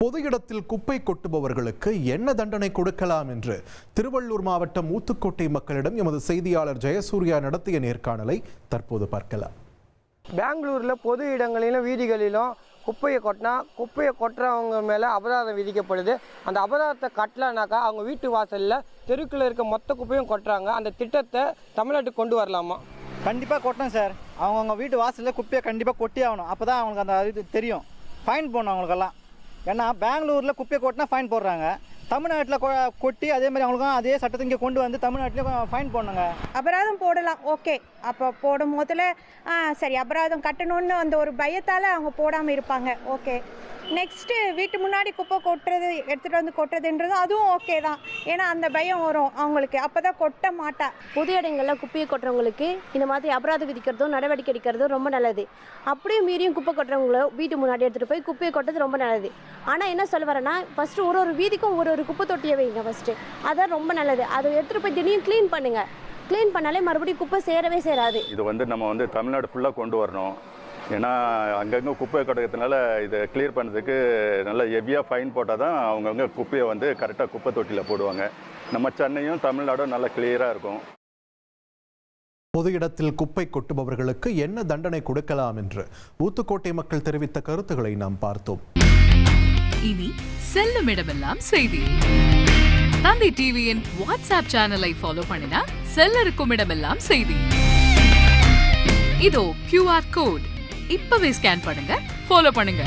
பொது இடத்தில் குப்பை கொட்டுபவர்களுக்கு என்ன தண்டனை கொடுக்கலாம் என்று திருவள்ளூர் மாவட்டம் ஊத்துக்கோட்டை மக்களிடம் எமது செய்தியாளர் ஜெயசூர்யா நடத்திய நேர்காணலை தற்போது பார்க்கலாம். பெங்களூரில் பொது இடங்களிலும் வீதிகளிலும் குப்பையை கொட்டுறவங்க மேலே அபராதம் விதிக்கப்படுது. அந்த அபராதத்தை கட்டலனாக்கா அவங்க வீட்டு வாசலில் தெருக்கில் இருக்க மொத்த குப்பையும் கொட்டுறாங்க. அந்த திட்டத்தை தமிழ்நாட்டுக்கு கொண்டு வரலாமா? கண்டிப்பாக கொட்டணும் சார். அவங்கவுங்க வீட்டு வாசலில் குப்பையை கண்டிப்பாக கொட்டி ஆகணும். அப்போ தான் அவங்களுக்கு அந்த இது தெரியும். ஃபைன் போடணும் அவங்களுக்கெல்லாம். ஏன்னா பெங்களூரில் குப்பையை கொட்டினா ஃபைன் போடுறாங்க. தமிழ்நாட்டில் கொட்டி அதே மாதிரி அவங்களுக்கும் அதே சட்டத்தை இங்கே கொண்டு வந்து தமிழ்நாட்டில் ஃபைன் போடணுங்க. அபராதம் போடலாம், ஓகே. அப்போ போடும் போதில் சரி அபராதம் கட்டணும்னு அந்த ஒரு பயத்தால் அவங்க போடாமல் இருப்பாங்க, ஓகே. நெக்ஸ்ட்டு வீட்டு முன்னாடி குப்பை கொட்டுறது எடுத்துகிட்டு வந்து கொட்டுறதுன்றது அதுவும் ஓகே தான். ஏன்னா அந்த பயம் வரும் அவங்களுக்கு, அப்போ தான் கொட்ட மாட்டா. பொது இடங்களில் குப்பையை கொட்டுறவங்களுக்கு இந்த மாதிரி அபராதம் விதிக்கிறதும் நடவடிக்கை எடுக்கிறதும் ரொம்ப நல்லது. அப்படியும் மீறியும் குப்பை கொட்டுறவங்கள வீட்டு முன்னாடி எடுத்துகிட்டு போய் குப்பையை கொட்டுறது ரொம்ப நல்லது. ஆனால் என்ன சொல்ல வரேன்னா, ஃபஸ்ட்டு ஒரு வீதிக்கும் ஒரு குப்பை தொட்டியை வைங்க ஃபஸ்ட்டு. அதான் ரொம்ப நல்லது. அதை எடுத்துகிட்டு போய் திடீர்னு க்ளீன் பண்ணுங்கள். க்ளீன் பண்ணாலே மறுபடியும் குப்பை சேரவே சேராது. இது நம்ம தமிழ்நாடு ஃபுல்லாக கொண்டு வரணும். ஏன்னா அங்கங்கே குப்பை கொட்டுறதுனால இதை கிளியர் பண்ணுறதுக்கு நல்ல ஹெவியாக ஃபைன் போட்டால் தான் அவங்கவுங்க குப்பையை கரெக்டாக குப்பை தொட்டியில் போடுவாங்க. நம்ம சென்னையும் தமிழ்நாடும் நல்லா கிளியராக இருக்கும். பொது இடத்தில் குப்பை கொட்டுபவர்களுக்கு என்ன தண்டனை கொடுக்கலாம் என்று ஊத்துக்கோட்டை மக்கள் தெரிவித்த கருத்துக்களை நாம் பார்த்தோம். இனி செல்லும் இடமெல்லாம் செய்தி. தந்தி டிவியின் வாட்ஸ்அப் சேனலை ஃபாலோ பண்ணினா செல்ல இருக்கும் இடமெல்லாம் செய்தி. இதோ QR கோட் இப்பவே ஸ்கேன் பண்ணுங்க, ஃபாலோ பண்ணுங்க.